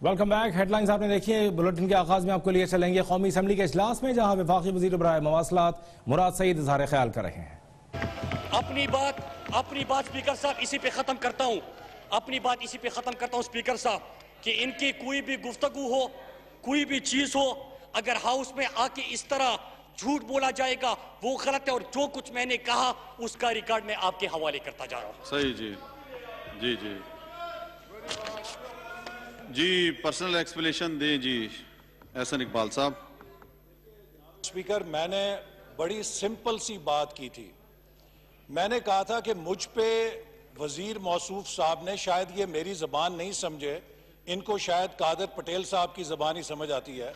Welcome back. Headlines आपने देखी है। बुलेटिन के आगाज में आपको लिए चलेंगे कौमी असम्बली के इजलास में, जहां वफाकी वजीर बराए मवासलात मुराद सईद इजहार ख्याल कर रहे हैं। अपनी बात स्पीकर साहब इसी पे खत्म करता हूँ स्पीकर साहब कि इनकी कोई भी गुफ्तगू हो, कोई भी चीज हो, अगर हाउस में आके इस तरह झूठ बोला जाएगा वो गलत है, और जो कुछ मैंने कहा उसका रिकॉर्ड मैं आपके हवाले करता जा रहा हूँ। सही जी जी जी जी पर्सनल एक्सप्लेनेशन दें जी एहसन इकबाल साहब। स्पीकर, मैंने बड़ी सिंपल सी बात की थी। मैंने कहा था कि मुझ पे वजीर मौसूफ साहब ने, शायद ये मेरी जबान नहीं समझे, इनको शायद कादर पटेल साहब की जबान ही समझ आती है।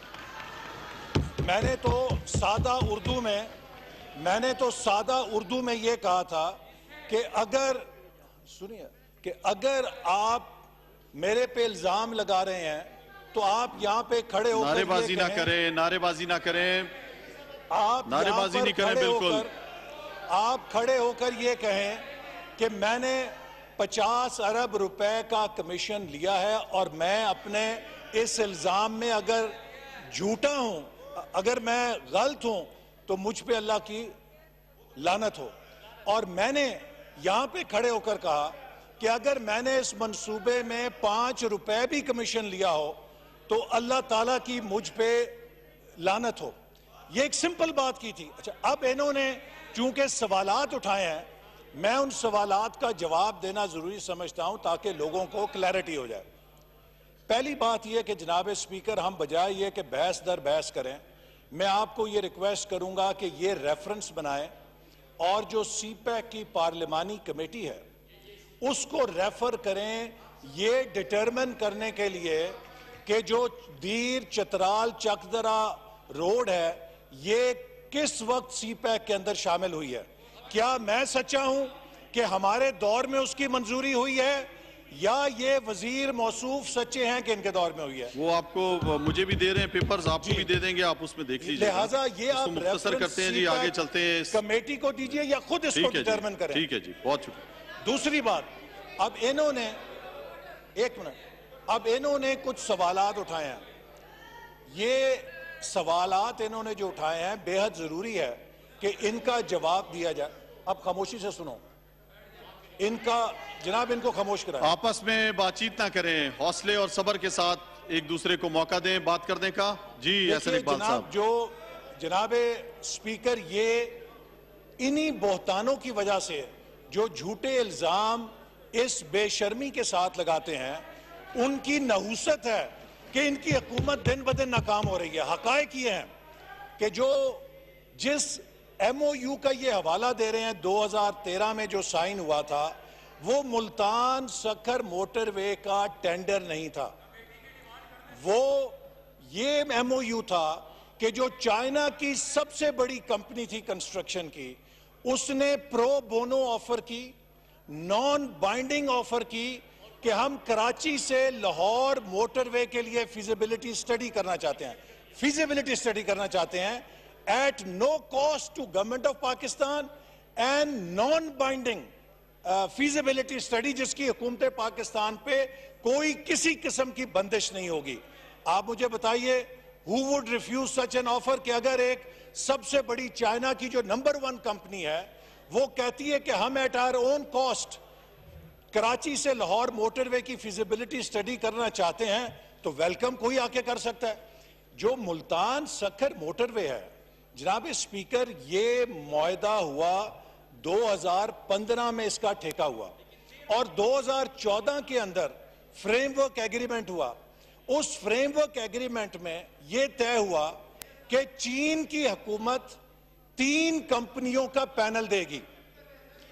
मैंने तो सादा उर्दू में ये कहा था कि अगर आप मेरे पे इल्जाम लगा रहे हैं तो आप यहाँ पे खड़े होकर नारेबाजी ना करें, आप नारेबाजी नहीं करें। बिल्कुल आप खड़े होकर ये कहें कि मैंने 50 अरब रुपए का कमीशन लिया है और मैं अपने इस इल्जाम में अगर झूठा हूं, अगर मैं गलत हूं, तो मुझ पे अल्लाह की लानत हो। और मैंने यहां पे खड़े होकर कहा कि अगर मैंने इस मंसूबे में 5 रुपए भी कमीशन लिया हो तो अल्लाह ताला की मुझ पे लानत हो। ये एक सिंपल बात की थी। अच्छा, अब इन्होंने चूंकि सवालात उठाए हैं, मैं उन सवालात का जवाब देना जरूरी समझता हूं ताकि लोगों को क्लैरिटी हो जाए। पहली बात यह कि जनाब स्पीकर, हम बजाय ये कि बहस दर बहस करें, मैं आपको ये रिक्वेस्ट करूंगा कि ये रेफरेंस बनाएं और जो सीपैक की पार्लिमानी कमेटी है उसको रेफर करें, ये डिटरमिन करने के लिए कि जो दीर चतराल चकदरा रोड है ये किस वक्त सीपैक के अंदर शामिल हुई है। क्या मैं सच्चा हूं कि हमारे दौर में उसकी मंजूरी हुई है, या ये वजीर मौसूफ सच्चे हैं कि इनके दौर में हुई है? वो आपको मुझे भी दे रहे हैं पेपर्स, आपको भी दे देंगे, आप उसमें देख लीजिए। लिहाजा ये आप मुख्तसर करते हैं जी, आगे चलते हैं। कमेटी को दीजिए या खुद इसको डिटरमिन करें। ठीक है जी, बहुत शुक्रिया। दूसरी बात, अब इन्होंने कुछ सवालात उठाए हैं। ये सवालात इन्होंने जो उठाए हैं बेहद जरूरी है कि इनका जवाब दिया जाए। अब खामोशी से सुनो, जनाब इनको खामोश कराएं। आपस में बातचीत ना करें, हौसले और सब्र के साथ एक दूसरे को मौका दें बात करने का। जी एहसन इकबाल साहब। जो जनाब स्पीकर, ये इन्हीं बोहतानों की वजह से जो झूठे इल्जाम इस बेशर्मी के साथ लगाते हैं, उनकी नहुसत है कि इनकी हुकूमत दिन ब दिन नाकाम हो रही है। हकायक ये हैं कि जिस MOU का ये हवाला दे रहे हैं 2013 में जो साइन हुआ था, वो मुल्तान सक्खर मोटरवे का टेंडर नहीं था। वो ये MOU था कि जो चाइना की सबसे बड़ी कंपनी थी कंस्ट्रक्शन की, उसने प्रो बोनो ऑफर की, नॉन बाइंडिंग ऑफर की कि हम कराची से लाहौर मोटरवे के लिए फिजिबिलिटी स्टडी करना चाहते हैं at no cost to government of Pakistan and non-binding feasibility study, जिसकी हुकूमत पाकिस्तान पे कोई किसी किस्म की बंदिश नहीं होगी। आप मुझे बताइए, who would refuse such an offer कि अगर एक सबसे बड़ी चाइना की जो नंबर 1 कंपनी है वो कहती है कि हम at our own cost Karachi से लाहौर मोटरवे की फिजिबिलिटी स्टडी करना चाहते हैं, तो वेलकम, कोई आके कर सकता है। जो मुल्तान सक्खर मोटरवे है जनाब स्पीकर, ये मुआहदा हुआ 2015 में, इसका ठेका हुआ, और 2014 के अंदर फ्रेमवर्क एग्रीमेंट हुआ। उस फ्रेमवर्क एग्रीमेंट में यह तय हुआ कि चीन की हुकूमत 3 कंपनियों का पैनल देगी,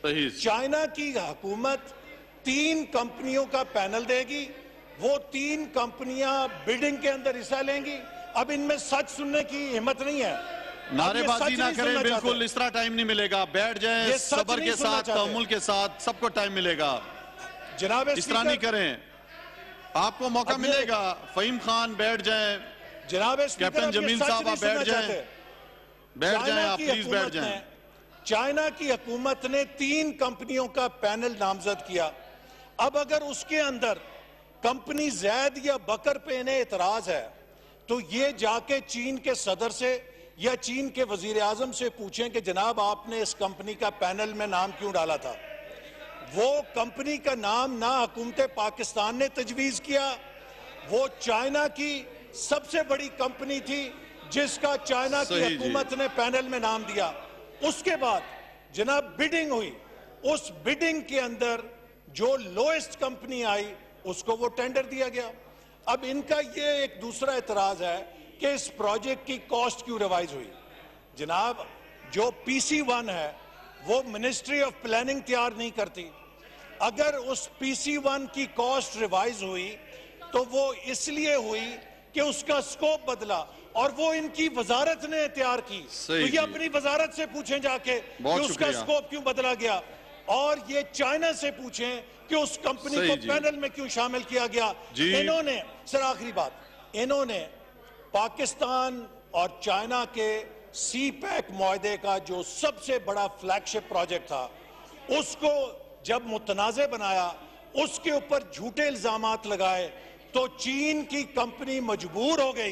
चाइना की हुकूमत 3 कंपनियों का पैनल देगी। वो 3 कंपनियां बिडिंग के अंदर हिस्सा लेंगी। अब इनमें सच सुनने की हिम्मत नहीं है। नारेबाजी ना करें, बिल्कुल इस तरह टाइम नहीं मिलेगा। बैठ जाएं, सब्र के साथ, तहम्मुल के साथ, सबको टाइम मिलेगा। जनाब इस तरह नहीं करें, आपको मौका मिलेगा। फहीम खान बैठ जाएं, जनाब कैप्टन जमील साहब आप बैठ जाएं, आप प्लीज बैठ जाएं। चाइना की हुकूमत ने 3 कंपनियों का पैनल नामजद किया। अब अगर उसके अंदर कंपनी जैद या बकर पे इन्हें एतराज है तो ये जाके चीन के सदर से या चीन के वजीर आजम से पूछें कि जनाब आपने इस कंपनी का पैनल में नाम क्यों डाला था। वो कंपनी का नाम ना हुकूमत पाकिस्तान ने तजवीज़ किया, वो चाइना की सबसे बड़ी कंपनी थी जिसका चाइना की हुकूमत ने पैनल में नाम दिया। उसके बाद जनाब बिडिंग हुई, उस बिडिंग के अंदर जो लोएस्ट कंपनी आई उसको वो टेंडर दिया गया। अब इनका ये एक दूसरा एतराज है कि इस प्रोजेक्ट की कॉस्ट क्यों रिवाइज हुई। जनाब जो PC1 है वो मिनिस्ट्री ऑफ प्लानिंग तैयार नहीं करती। अगर उस PC1 की कॉस्ट रिवाइज हुई तो वो इसलिए हुई कि उसका स्कोप बदला और वो इनकी वजारत ने तैयार की। तो ये अपनी वजारत से पूछें जाके कि उसका स्कोप क्यों बदला गया, और ये चाइना से पूछें कि उस कंपनी को पैनल में क्यों शामिल किया गया। इन्होंने, सर आखिरी बात, इन्होंने पाकिस्तान और चाइना के CPEC मुआहदे का जो सबसे बड़ा फ्लैगशिप प्रोजेक्ट था उसको जब मुतनाज़े बनाया, उसके ऊपर झूठे इल्जामात लगाए तो चीन की कंपनी मजबूर हो गई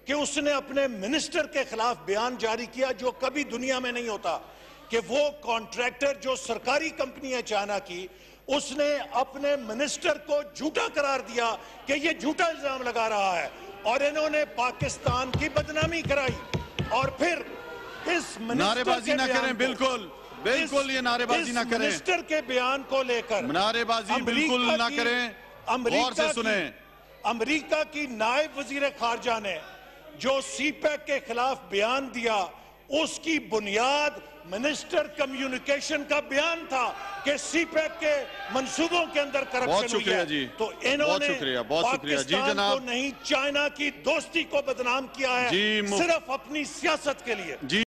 कि उसने अपने मिनिस्टर के खिलाफ बयान जारी किया, जो कभी दुनिया में नहीं होता, कि वो कॉन्ट्रैक्टर जो सरकारी कंपनी है चाइना की, उसने अपने मिनिस्टर को झूठा करार दिया कि ये झूठा इल्जाम लगा रहा है, और इन्होंने पाकिस्तान की बदनामी कराई। और फिर इस नारेबाजी ना करें, बिल्कुल बिल्कुल ये नारेबाजी ना करें, मिनिस्टर के बयान को लेकर नारेबाजी बिल्कुल ना करें, गौर से सुने। अमेरिका की नायब वजीर खारजा ने जो CPEC के खिलाफ बयान दिया उसकी बुनियाद मिनिस्टर कम्युनिकेशन का बयान था कि CPEC के मंसूबों के अंदर करप्शन हुई है। जी, तो इन्होंने पाकिस्तान को नहीं चाइना की दोस्ती को बदनाम किया है, सिर्फ अपनी सियासत के लिए।